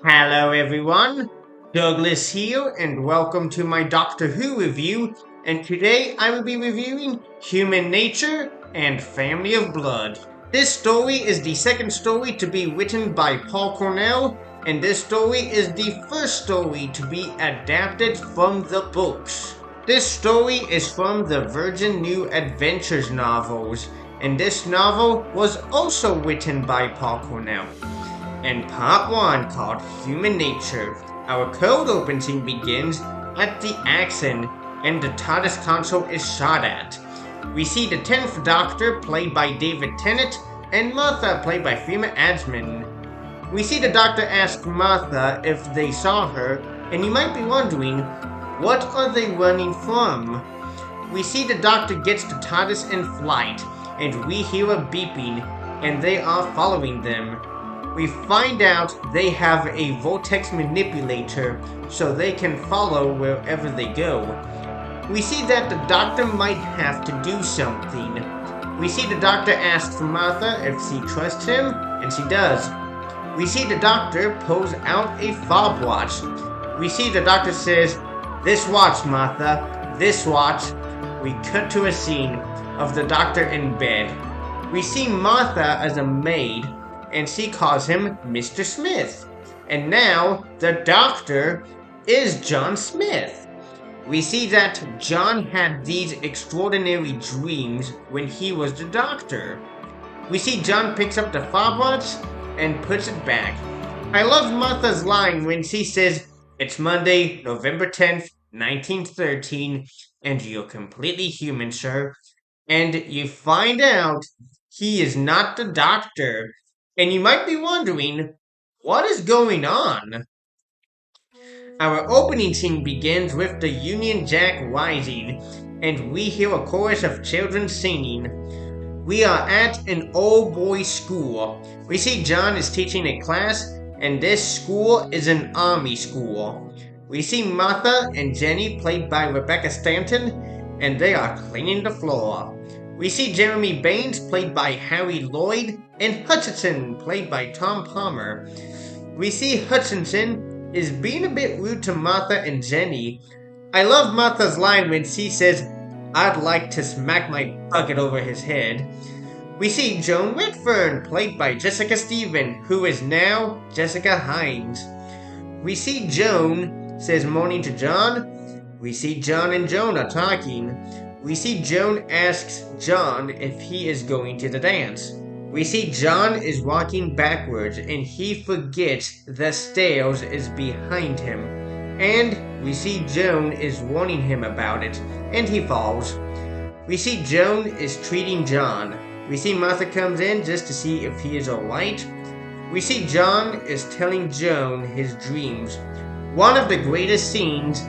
Hello everyone, Douglas here and welcome to my Doctor Who review, and today I will be reviewing Human Nature and Family of Blood. This story is the second story to be written by Paul Cornell, and this story is the first story to be adapted from the books. This story is from the Virgin New Adventures novels, and this novel was also written by Paul Cornell. In part 1, called Human Nature, our cold open scene begins at the Agyeman, and the TARDIS console is shot at. We see the 10th Doctor, played by David Tennant, and Martha, played by Freema Agyeman. We see the Doctor ask Martha if they saw her, and you might be wondering, what are they running from? We see the Doctor gets the TARDIS in flight, and we hear a beeping, and they are following them. We find out they have a vortex manipulator so they can follow wherever they go. We see that the Doctor might have to do something. We see the Doctor asks Martha if she trusts him, and she does. We see the Doctor pulls out a fob watch. We see the Doctor says, "This watch, Martha, this watch." We cut to a scene of the Doctor in bed. We see Martha as a maid, and she calls him Mr. Smith. And now, the Doctor is John Smith. We see that John had these extraordinary dreams when he was the Doctor. We see John picks up the fob watch and puts it back. I love Martha's line when she says, "It's Monday, November 10th, 1913, and you're completely human, sir." And you find out he is not the Doctor. And you might be wondering, what is going on? Our opening scene begins with the Union Jack rising, and we hear a chorus of children singing. We are at an old boys' school. We see John is teaching a class, and this school is an army school. We see Martha and Jenny, played by Rebecca Stanton, and they are cleaning the floor. We see Jeremy Baines, played by Harry Lloyd, and Hutchinson, played by Tom Palmer. We see Hutchinson is being a bit rude to Martha and Jenny. I love Martha's line when she says, "I'd like to smack my bucket over his head." We see Joan Whitford, played by Jessica Stephen, who is now Jessica Hines. We see Joan says morning to John. We see John and Joan are talking. We see Joan asks John if he is going to the dance. We see John is walking backwards and he forgets the stairs is behind him. And we see Joan is warning him about it, and he falls. We see Joan is treating John. We see Martha comes in just to see if he is alright. We see John is telling Joan his dreams. One of the greatest scenes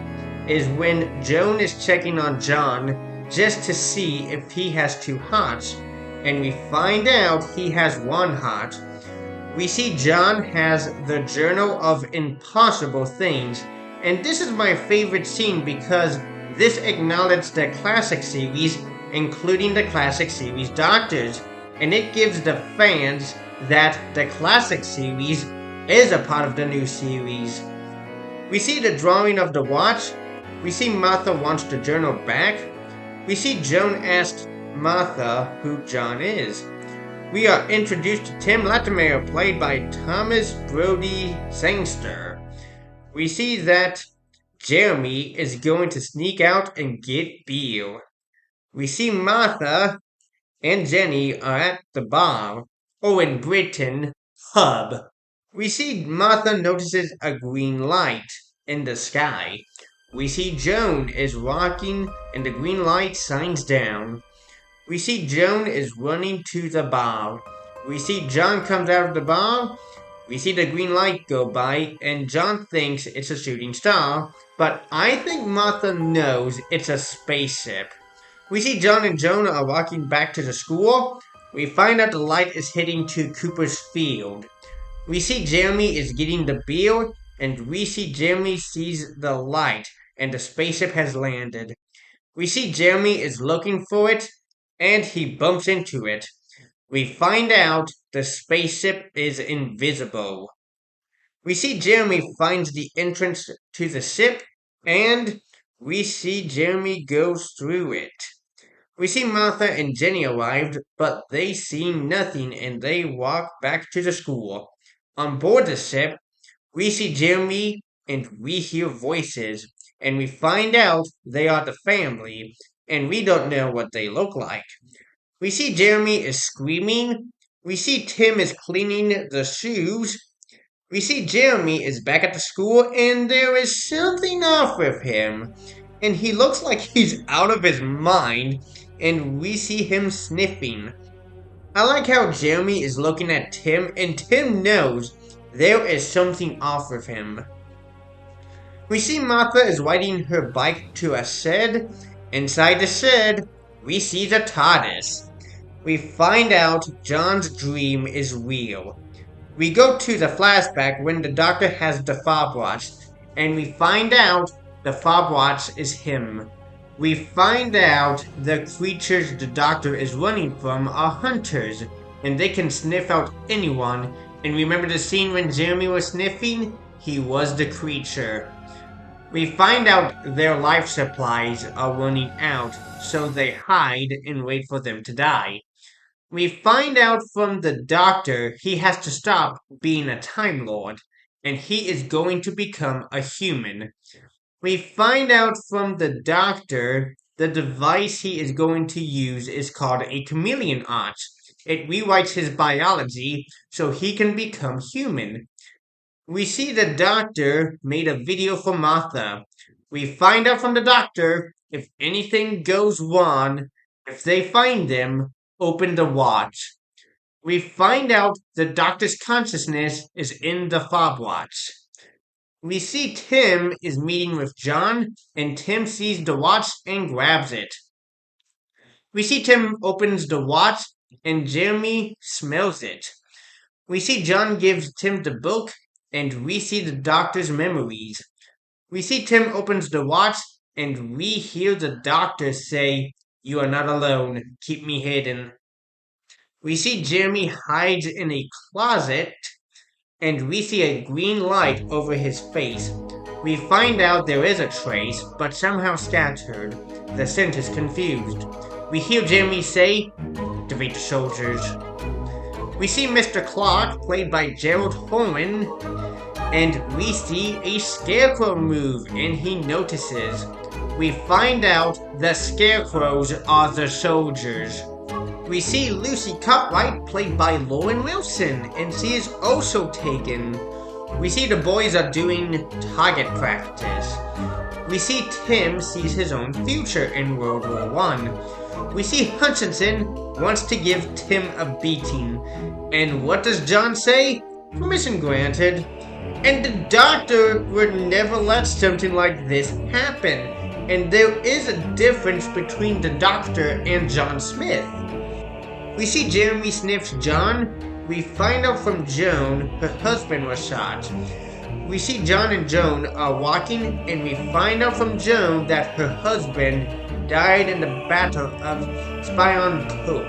is when Joan is checking on John just to see if he has two hearts, and we find out he has one heart. We see John has the Journal of Impossible Things, and this is my favorite scene because this acknowledges the classic series, including the classic series Doctors, and it gives the fans that the classic series is a part of the new series. We see the drawing of the watch. We see Martha wants the journal back. We see Joan asks Martha who John is. We are introduced to Tim Latimer, played by Thomas Brody Sangster. We see that Jeremy is going to sneak out and get Beale. We see Martha and Jenny are at the bar, or in Britain, pub. We see Martha notices a green light in the sky. We see Joan is walking and the green light shines down. We see Joan is running to the bar. We see John comes out of the bar. We see the green light go by and John thinks it's a shooting star, but I think Martha knows it's a spaceship. We see John and Joan are walking back to the school. We find out the light is heading to Cooper's Field. We see Jeremy is getting the Beale, and we see Jeremy sees the light, and the spaceship has landed. We see Jeremy is looking for it, and he bumps into it. We find out the spaceship is invisible. We see Jeremy finds the entrance to the ship, and we see Jeremy goes through it. We see Martha and Jenny arrived, but they see nothing and they walk back to the school. On board the ship, we see Jeremy and we hear voices, and we find out they are the family, and we don't know what they look like. We see Jeremy is screaming. We see Tim is cleaning the shoes. We see Jeremy is back at the school, and there is something off with him. And he looks like he's out of his mind, and we see him sniffing. I like how Jeremy is looking at Tim, and Tim knows there is something off with him. We see Martha is riding her bike to a shed. Inside the shed, we see the TARDIS. We find out John's dream is real. We go to the flashback when the doctor has the fob watch, and we find out the fob watch is him. We find out the creatures the doctor is running from are hunters, and they can sniff out anyone. And remember the scene when Jeremy was sniffing? He was the creature. We find out their life supplies are running out, so they hide and wait for them to die. We find out from the doctor he has to stop being a Time Lord, and he is going to become a human. We find out from the doctor the device he is going to use is called a chameleon arch. It rewrites his biology so he can become human. We see the doctor made a video for Martha. We find out from the doctor if anything goes wrong, if they find them, open the watch. We find out the doctor's consciousness is in the fob watch. We see Tim is meeting with John, and Tim sees the watch and grabs it. We see Tim opens the watch, and Jeremy smells it. We see John gives Tim the book, and we see the doctor's memories. We see Tim opens the watch, and we hear the doctor say, "You are not alone. Keep me hidden." We see Jeremy hides in a closet, and we see a green light over his face. We find out there is a trace, but somehow scattered. The scent is confused. We hear Jeremy say, "Defeat the soldiers." We see Mr. Clark, played by Gerald Horman, and we see a scarecrow move, and he notices. We find out the scarecrows are the soldiers. We see Lucy Cartwright, played by Lauren Wilson, and she is also taken. We see the boys are doing target practice. We see Tim sees his own future in World War I. We see Hutchinson wants to give Tim a beating. And what does John say? Permission granted. And the doctor would never let something like this happen. And there is a difference between the doctor and John Smith. We see Jeremy sniffs John. We find out from Joan her husband was shot. We see John and Joan are walking, and we find out from Joan that her husband died in the Battle of Spion Cove.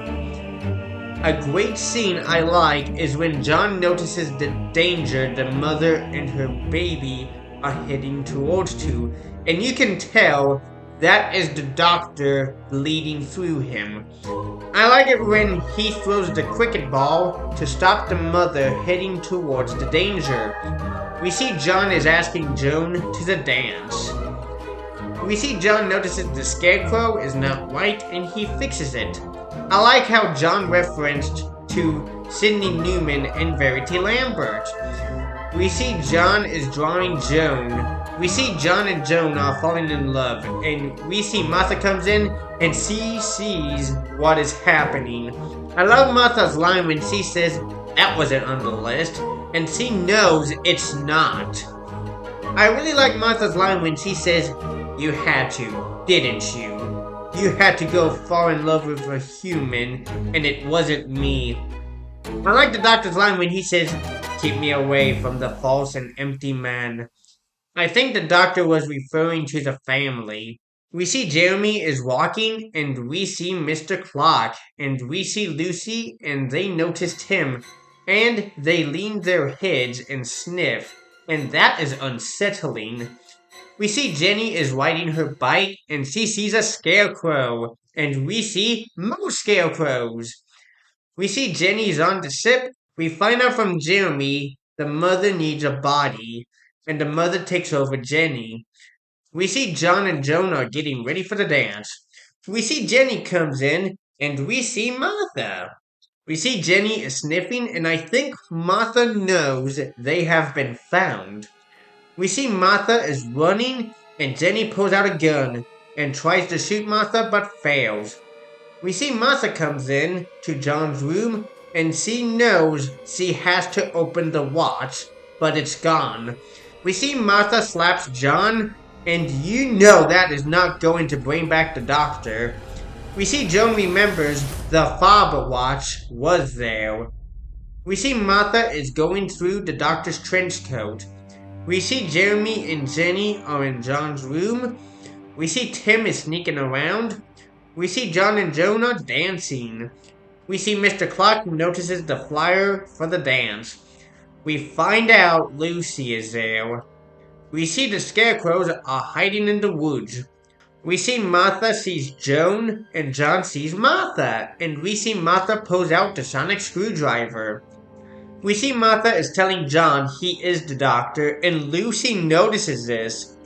A great scene I like is when John notices the danger the mother and her baby are heading towards to, and you can tell that is the doctor leading through him. I like it when he throws the cricket ball to stop the mother heading towards the danger. We see John is asking Joan to the dance. We see John notices the scarecrow is not right and he fixes it. I like how John referenced to Sidney Newman and Verity Lambert. We see John is drawing Joan. We see John and Joan are falling in love, and we see Martha comes in and she sees what is happening. I love Martha's line when she says, "That wasn't on the list," and she knows it's not. I really like Martha's line when she says, "You had to, didn't you? You had to go fall in love with a human, and it wasn't me." I like the doctor's line when he says, "Keep me away from the false and empty man." I think the doctor was referring to the family. We see Jeremy is walking, and we see Mr. Clark, and we see Lucy, and they noticed him, and they lean their heads and sniff, and that is unsettling. We see Jenny is riding her bike and she sees a scarecrow, and we see more scarecrows. We see Jenny's on the ship. We find out from Jeremy the mother needs a body, and the mother takes over Jenny. We see John and Joan are getting ready for the dance. We see Jenny comes in, and we see Martha. We see Jenny is sniffing, and I think Martha knows they have been found. We see Martha is running, and Jenny pulls out a gun and tries to shoot Martha but fails. We see Martha comes in to John's room, and she knows she has to open the watch, but it's gone. We see Martha slaps John, and you know that is not going to bring back the doctor. We see Joan remembers the Faber watch was there. We see Martha is going through the doctor's trench coat. We see Jeremy and Jenny are in John's room. We see Tim is sneaking around. We see John and Jonah dancing. We see Mr. Clark notices the flyer for the dance. We find out Lucy is there. We see the scarecrows are hiding in the woods. We see Martha sees Joan and John sees Martha, and we see Martha pulls out the sonic screwdriver. We see Martha is telling John he is the doctor, and Lucy notices this.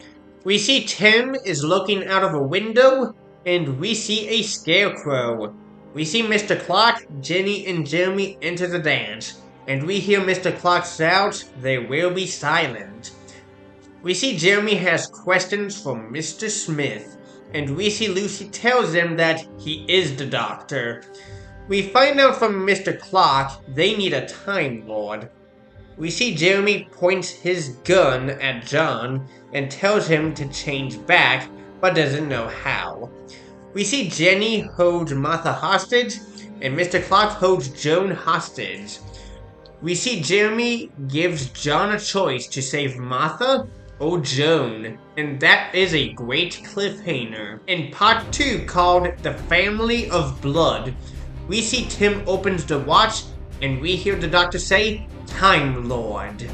We see Tim is looking out of a window, and we see a scarecrow. We see Mr. Clark, Jenny, and Jeremy enter the dance, and we hear Mr. Clark shout, "They will be silent." We see Jeremy has questions for Mr. Smith, and we see Lucy tells them that he is the doctor. We find out from Mr. Clark they need a Time Lord. We see Jeremy points his gun at John and tells him to change back, but doesn't know how. We see Jenny holds Martha hostage, and Mr. Clark holds Joan hostage. We see Jeremy gives John a choice to save Martha or Joan, and that is a great cliffhanger. In part 2 called The Family of Blood, we see Tim opens the watch, and we hear the doctor say, "Time Lord."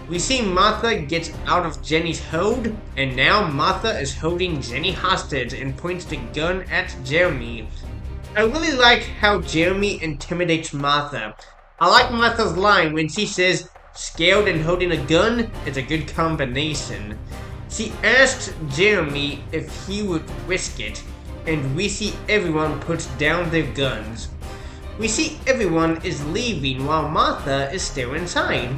We see Martha gets out of Jenny's hold, and now Martha is holding Jenny hostage and points the gun at Jeremy. I really like how Jeremy intimidates Martha. I like Martha's line when she says, "Scared and holding a gun is a good combination." She asks Jeremy if he would risk it, and we see everyone puts down their guns. We see everyone is leaving while Martha is still inside.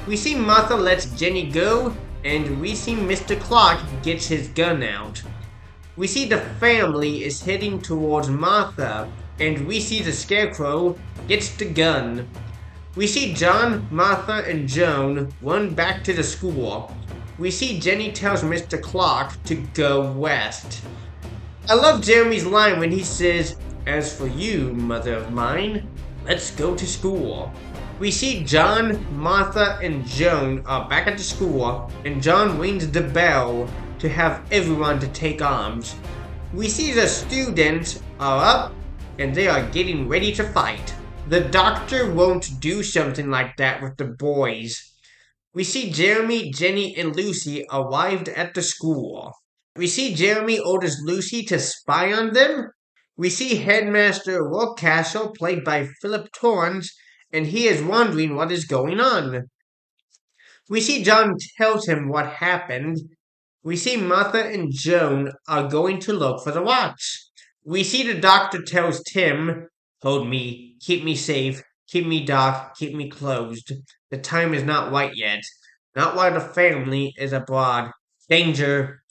We see Martha lets Jenny go, and we see Mr. Clark gets his gun out. We see the family is heading towards Martha, and we see the scarecrow gets the gun. We see John, Martha, and Joan run back to the school. We see Jenny tells Mr. Clark to go west. I love Jeremy's line when he says, "As for you, mother of mine, let's go to school." We see John, Martha, and Joan are back at the school, and John rings the bell to have everyone to take arms. We see the students are up, and they are getting ready to fight. The doctor won't do something like that with the boys. We see Jeremy, Jenny, and Lucy arrived at the school. We see Jeremy orders Lucy to spy on them. We see Headmaster Rockcastle, played by Philip Torrance, and he is wondering what is going on. We see John tells him what happened. We see Martha and Joan are going to look for the watch. We see the doctor tells Tim, "Hold me, keep me safe, keep me dark, keep me closed. The time is not right yet. Not while the family is abroad. Danger."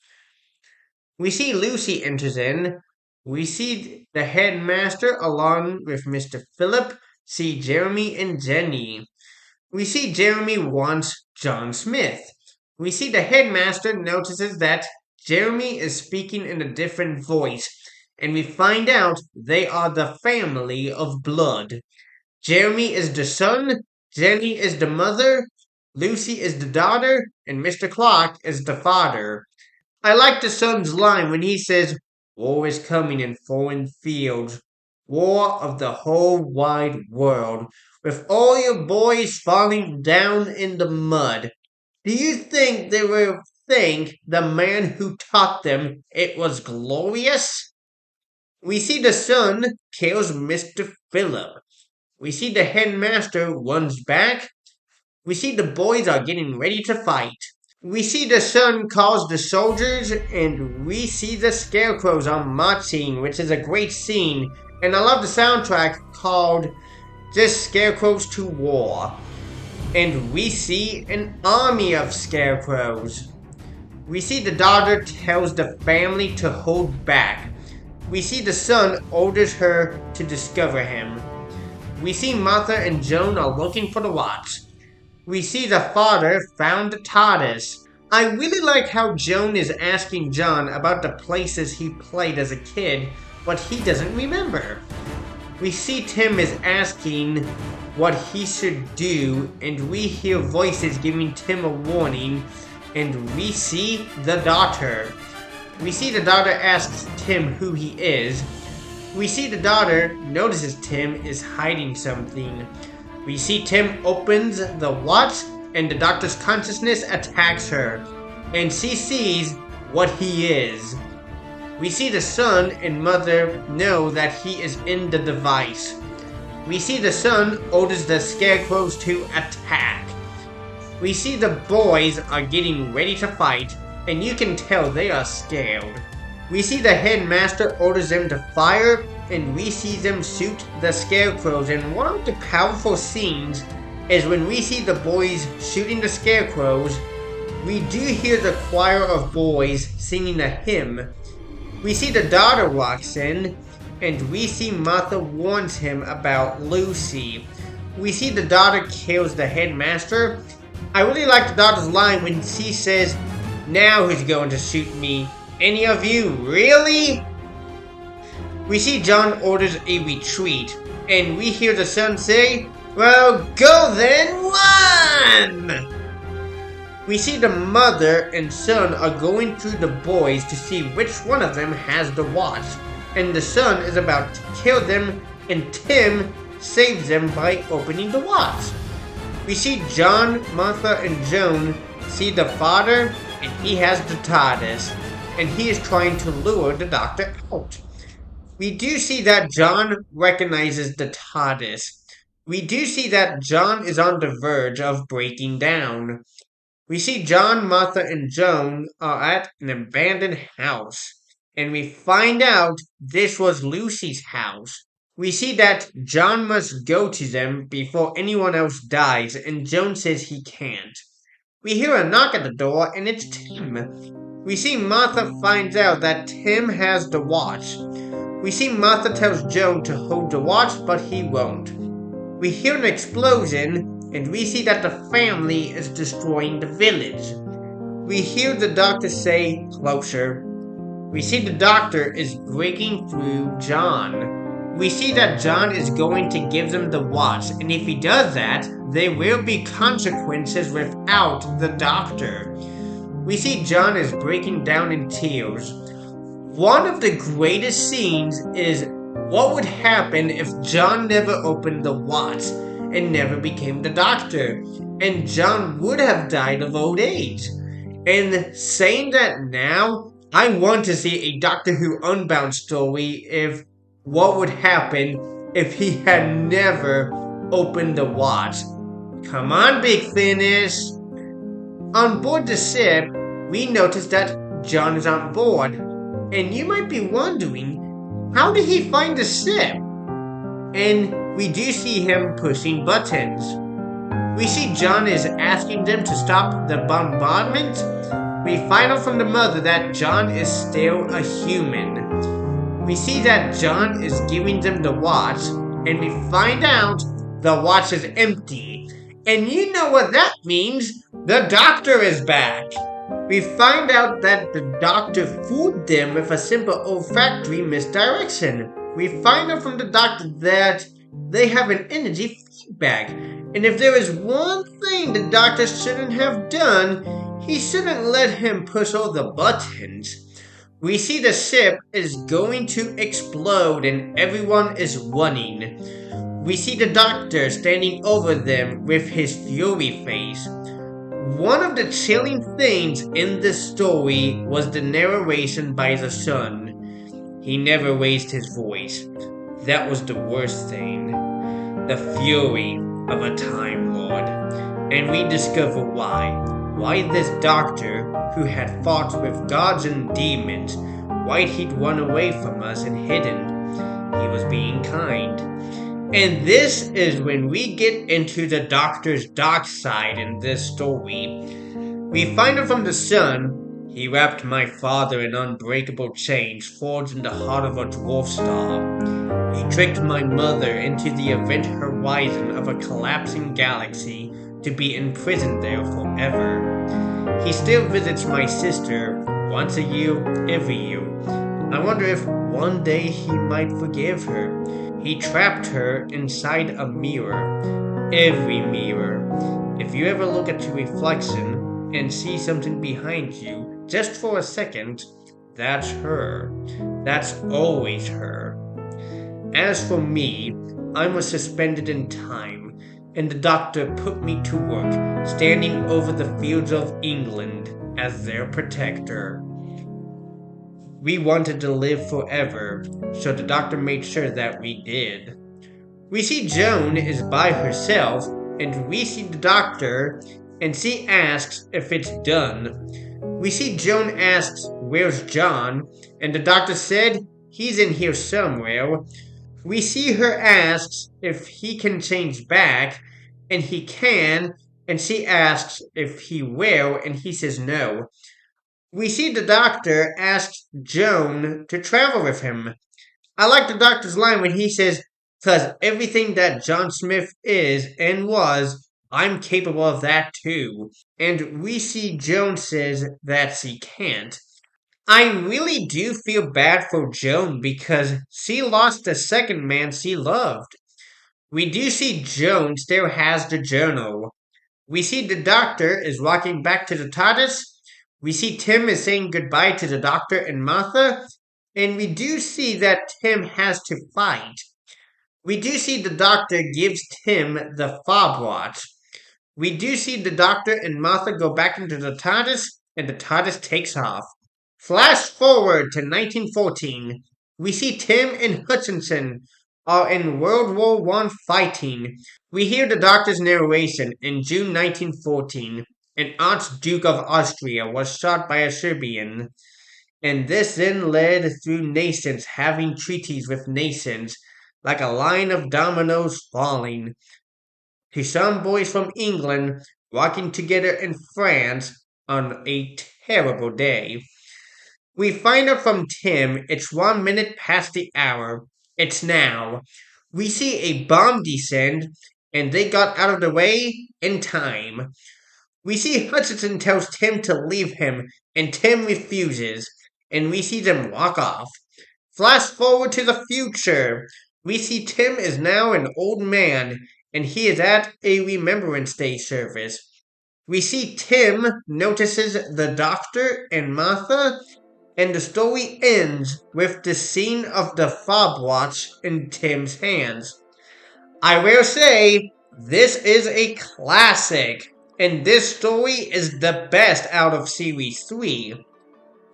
We see Lucy enters in. We see the headmaster along with Mr. Philip, see Jeremy and Jenny. We see Jeremy wants John Smith. We see the headmaster notices that Jeremy is speaking in a different voice, and we find out they are the family of blood. Jeremy is the son, Jenny is the mother, Lucy is the daughter, and Mr. Clark is the father. I like the son's line when he says, "War is coming in foreign fields. War of the whole wide world, with all your boys falling down in the mud." Do you think they will think the man who taught them it was glorious? We see the son kills Mr. Phillip. We see the headmaster runs back. We see the boys are getting ready to fight. We see the son calls the soldiers, and we see the scarecrows are marching, which is a great scene. And I love the soundtrack called Just Scarecrows to War. And we see an army of scarecrows. We see the daughter tells the family to hold back. We see the son orders her to discover him. We see Martha and Joan are looking for the watch. We see the father found the TARDIS. I really like how Joan is asking John about the places he played as a kid, but he doesn't remember. We see Tim is asking what he should do, and we hear voices giving Tim a warning, and we see the daughter. We see the daughter asks Tim who he is. We see the daughter notices Tim is hiding something. We see Tim opens the watch, and the doctor's consciousness attacks her, and she sees what he is. We see the son and mother know that he is in the device. We see the son orders the scarecrows to attack. We see the boys are getting ready to fight, and you can tell they are scared. We see the headmaster orders them to fire, and we see them shoot the scarecrows, and one of the powerful scenes is when we see the boys shooting the scarecrows, we do hear the choir of boys singing a hymn. We see the daughter walks in, and we see Martha warns him about Lucy. We see the daughter kills the headmaster. I really like the daughter's line when she says, "Now who's going to shoot me? Any of you, really?" We see John orders a retreat, and we hear the son say, "Well, go then, run!" We see the mother and son are going through the boys to see which one of them has the watch, and the son is about to kill them, and Tim saves them by opening the watch. We see John, Martha, and Joan see the father, and he has the TARDIS, and he is trying to lure the doctor out. We do see that John recognizes the TARDIS. We do see that John is on the verge of breaking down. We see John, Martha, and Joan are at an abandoned house, and we find out this was Lucy's house. We see that John must go to them before anyone else dies, and Joan says he can't. We hear a knock at the door, and it's Tim. We see Martha finds out that Tim has the watch. We see Martha tells Joan to hold the watch, but he won't. We hear an explosion, and we see that the family is destroying the village. We hear the doctor say, "Closer." We see the doctor is breaking through John. We see that John is going to give them the watch, and if he does that, there will be consequences without the doctor. We see John is breaking down in tears. One of the greatest scenes is what would happen if John never opened the watch and never became the doctor, and John would have died of old age. And saying that now, I want to see a Doctor Who Unbound story if what would happen if he had never opened the watch. Come on, Big Finish! On board the ship, we notice that John is on board, and you might be wondering, how did he find the ship? And we do see him pushing buttons. We see John is asking them to stop the bombardment. We find out from the mother that John is still a human. We see that John is giving them the watch, and we find out the watch is empty. And you know what that means? The doctor is back. We find out that the doctor fooled them with a simple olfactory misdirection. We find out from the doctor that they have an energy feedback. And if there is one thing the doctor shouldn't have done, he shouldn't let him push all the buttons. We see the ship is going to explode and everyone is running. We see the doctor standing over them with his fury face. One of the chilling things in this story was the narration by the son. He never raised his voice. That was the worst thing. The fury of a Time Lord. And we discover why. Why this doctor, who had fought with gods and demons, why he'd run away from us and hidden. He was being kind. And this is when we get into the doctor's dark side in this story. We find out from the son, he wrapped my father in unbreakable chains forged in the heart of a dwarf star. He tricked my mother into the event horizon of a collapsing galaxy to be imprisoned there forever. He still visits my sister once a year, every year. I wonder if one day he might forgive her. He trapped her inside a mirror. Every mirror. If you ever look at your reflection and see something behind you, just for a second, that's her. That's always her. As for me, I was suspended in time, and the doctor put me to work, standing over the fields of England as their protector. We wanted to live forever, so the doctor made sure that we did. We see Joan is by herself, and we see the doctor, and she asks if it's done. We see Joan asks, "Where's John?" And the doctor said, "He's in here somewhere." We see her asks if he can change back, and he can, and she asks if he will, and he says no. We see the doctor asks Joan to travel with him. I like the doctor's line when he says, "'Cause everything that John Smith is and was, I'm capable of that too." And we see Joan says that she can't. I really do feel bad for Joan because she lost the second man she loved. We do see Joan still has the journal. We see the doctor is walking back to the TARDIS. We see Tim is saying goodbye to the doctor and Martha. And we do see that Tim has to fight. We do see the doctor gives Tim the fob watch. We do see the doctor and Martha go back into the TARDIS, and the TARDIS takes off. Flash forward to 1914. We see Tim and Hutchinson are in World War I fighting. We hear the doctor's narration in June 1914. An Archduke of Austria was shot by a Serbian. And this then led through nations having treaties with nations, like a line of dominoes falling, to some boys from England walking together in France on a terrible day. We find out from Tim it's 1 minute past the hour. It's now. We see a bomb descend, and they got out of the way in time. We see Hutchinson tells Tim to leave him, and Tim refuses, and we see them walk off. Flash forward to the future. We see Tim is now an old man, and he is at a Remembrance Day service. We see Tim notices the doctor and Martha, and the story ends with the scene of the fob watch in Tim's hands. I will say, this is a classic, and this story is the best out of Series 3.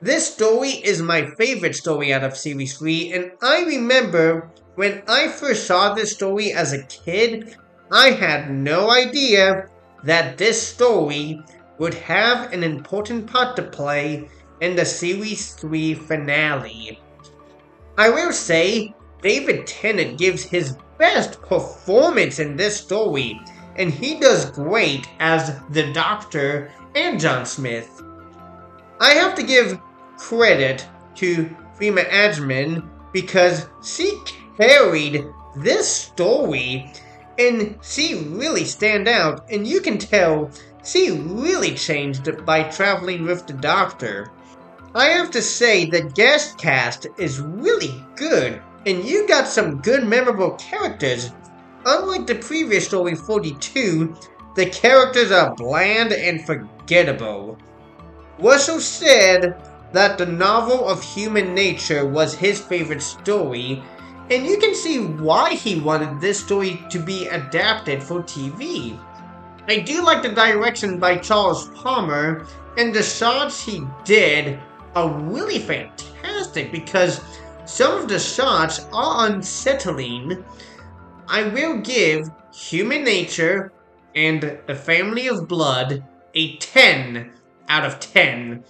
This story is my favorite story out of Series 3, and I remember when I first saw this story as a kid, I had no idea that this story would have an important part to play in the Series 3 finale. I will say, David Tennant gives his best performance in this story, and he does great as the Doctor and John Smith. I have to give credit to Freema Agyeman because she carried this story and she really stand out, and you can tell she really changed by traveling with the Doctor. I have to say the guest cast is really good, and you got some good memorable characters. Unlike the previous story 42, the characters are bland and forgettable. Russell said that the novel of human nature was his favorite story, and you can see why he wanted this story to be adapted for TV. I do like the direction by Charles Palmer, and the shots he did are really fantastic because some of the shots are unsettling. I will give Human Nature and The Family of Blood a 10 out of 10.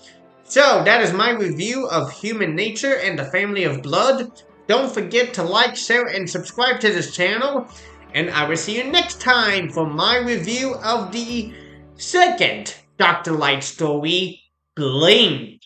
So, that is my review of Human Nature and The Family of Blood. Don't forget to like, share, and subscribe to this channel. And I will see you next time for my review of the second Dr. Light story, Blink.